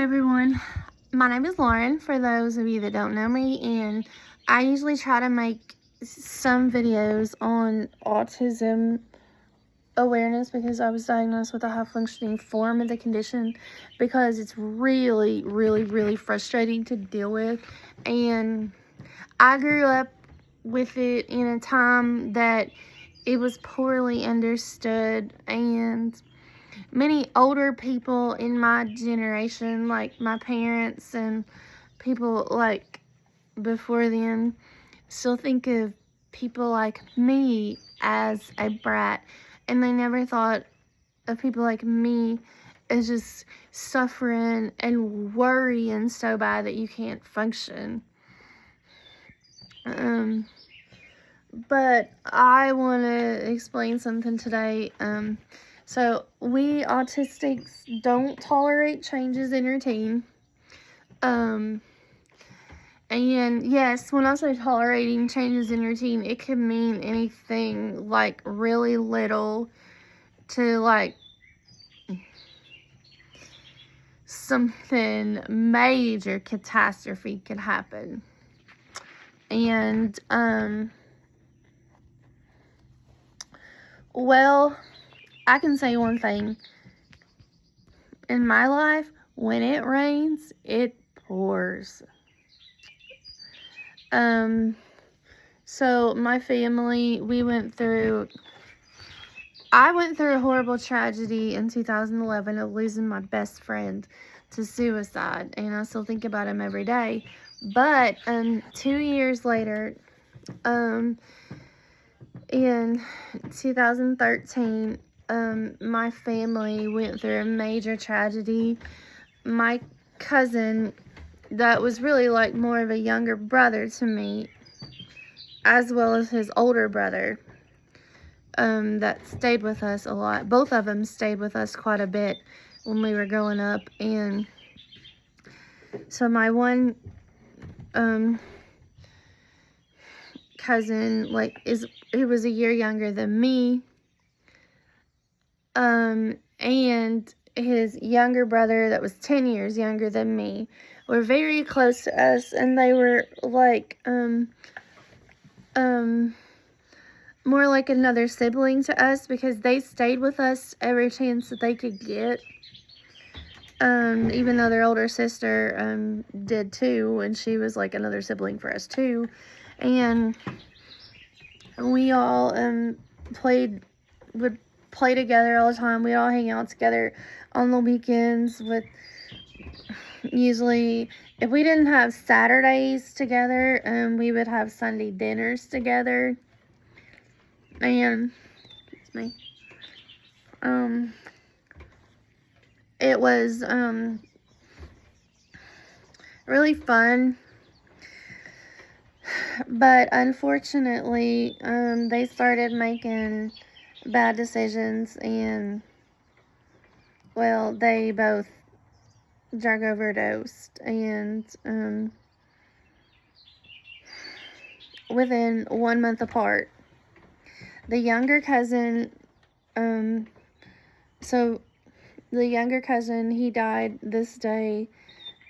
everyone, my name is Lauren, for those of you that don't know me, and I usually try to make some videos on autism awareness because I was diagnosed with a high-functioning form of the condition, because it's really frustrating to deal with, and I grew up with it in a time that it was poorly understood, and many older people in my generation, like my parents and people like before them, still think of people like me as a brat, and they never thought of people like me as just suffering and worrying so bad that you can't function. But I want to explain something today. So we autistics don't tolerate changes in routine. And yes, when I say tolerating changes in routine, it can mean anything like really little to like something major catastrophe could happen. And, well, I can say one thing. In my life, when it rains, it pours. So my family, I went through a horrible tragedy in 2011 of losing my best friend to suicide, and I still think about him every day. But 2 years later, in 2013, my family went through a major tragedy. My cousin, that was really like more of a younger brother to me, as well as his older brother, that stayed with us a lot. Both of them stayed with us quite a bit when we were growing up. And so my one cousin, he was a year younger than me, and his younger brother that was 10 years younger than me were very close to us, and they were like more like another sibling to us, because they stayed with us every chance that they could get, even though their older sister did too, and she was like another sibling for us too. And we all would play together all the time. We'd all hang out together on the weekends. With usually, if we didn't have Saturdays together, we would have Sunday dinners together. And it was really fun. But unfortunately, they started making bad decisions, and, well, they both drug overdosed, and within 1 month apart. The younger cousin, he died this day,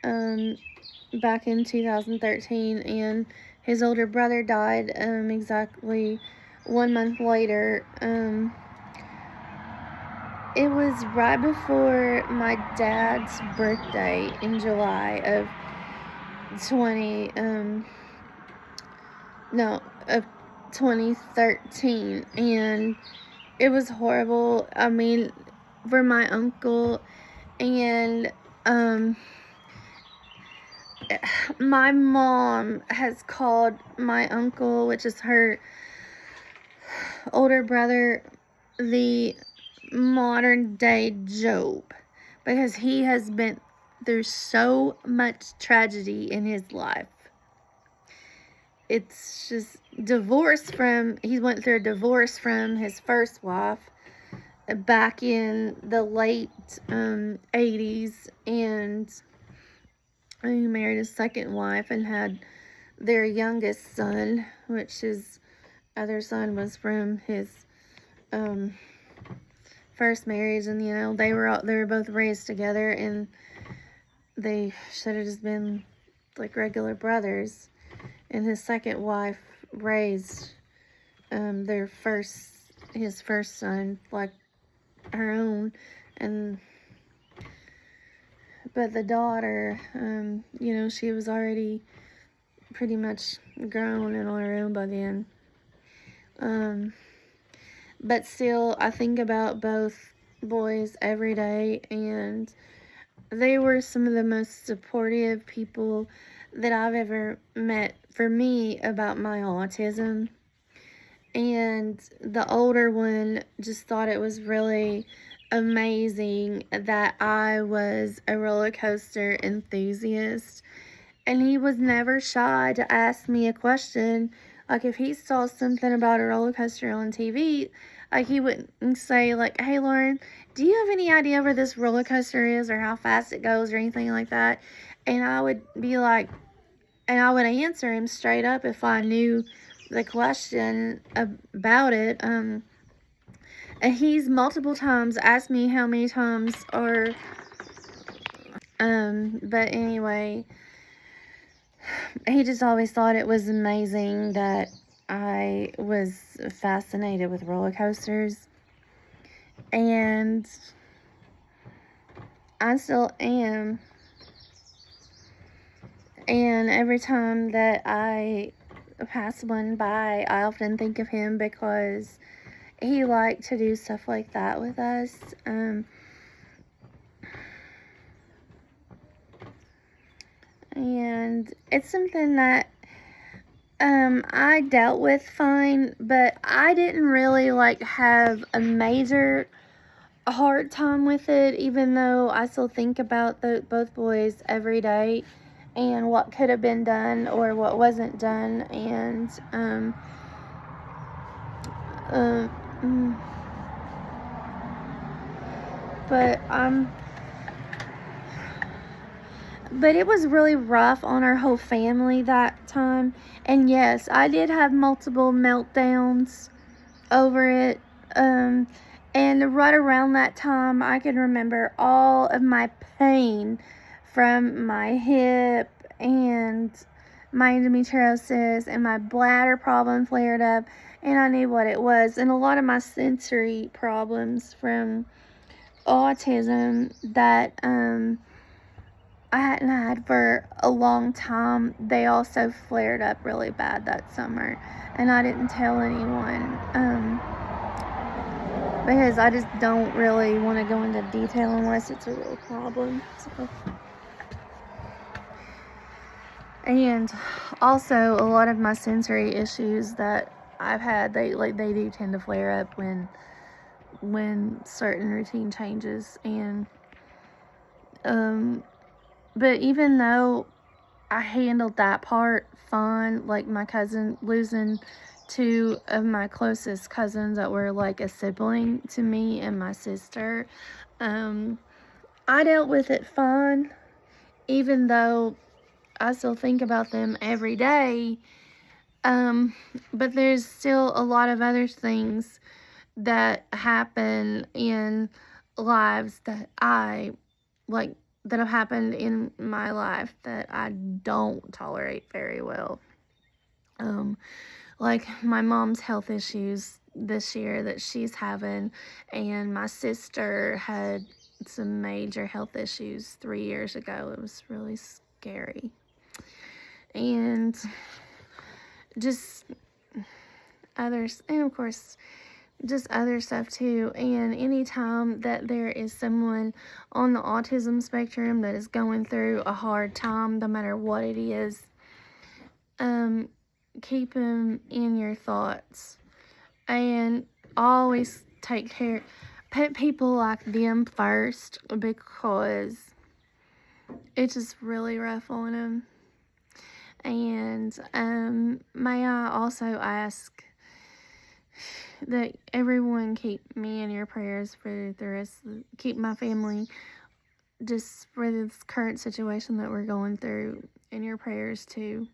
back in 2013, and his older brother died, exactly 1 month later. It was right before my dad's birthday in July of 2013, and it was horrible. I mean, for my uncle, and my mom has called my uncle, which is her older brother, the modern day Job, because he has been through so much tragedy in his life. It's just he went through a divorce from his first wife back in the late 80s, and he married his second wife and had their youngest son, which his other son was from his first marriage. And they were both raised together, and they should have just been like regular brothers. And his second wife raised his first son like her own, and but the daughter, she was already pretty much grown and on her own by then. But still, I think about both boys every day, and they were some of the most supportive people that I've ever met for me about my autism. And the older one just thought it was really amazing that I was a roller coaster enthusiast. And he was never shy to ask me a question. Like, if he saw something about a roller coaster on TV, like, he wouldn't say, like, hey, Lauren, do you have any idea where this roller coaster is or how fast it goes or anything like that? And I would be like, and I would answer him straight up if I knew the question about it. And he's multiple times asked me how many times or, but anyway, he just always thought it was amazing that I was fascinated with roller coasters. And I still am. And every time that I pass one by, I often think of him because he liked to do stuff like that with us. And it's something that I dealt with fine, but I didn't really have a major hard time with it, even though I still think about both boys every day and what could have been done or what wasn't done. And but it was really rough on our whole family that time. And yes, I did have multiple meltdowns over it. And right around that time, I can remember all of my pain from my hip and my endometriosis, and my bladder problem flared up, and I knew what it was. And a lot of my sensory problems from autism that I hadn't had for a long time, they also flared up really bad that summer. And I didn't tell anyone because I just don't really want to go into detail unless it's a real problem. So. And also, a lot of my sensory issues that I've had, they do tend to flare up when certain routine changes. And but even though I handled that part fine, like my cousin, losing two of my closest cousins that were like a sibling to me and my sister, I dealt with it fine, even though I still think about them every day. But there's still a lot of other things that happen in lives that that have happened in my life that I don't tolerate very well. Like my mom's health issues this year that she's having, and my sister had some major health issues 3 years ago. It was really scary. And just others, and of course, just other stuff too. And anytime that there is someone on the autism spectrum that is going through a hard time, no matter what it is, keep them in your thoughts, and always put people like them first, because it's just really rough on them. And may I also ask that everyone keep me in your prayers for the rest keep my family, just for this current situation that we're going through, in your prayers too,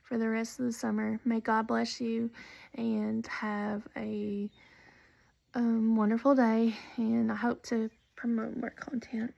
for the rest of the summer. May God bless you, and have a wonderful day, and I hope to promote more content.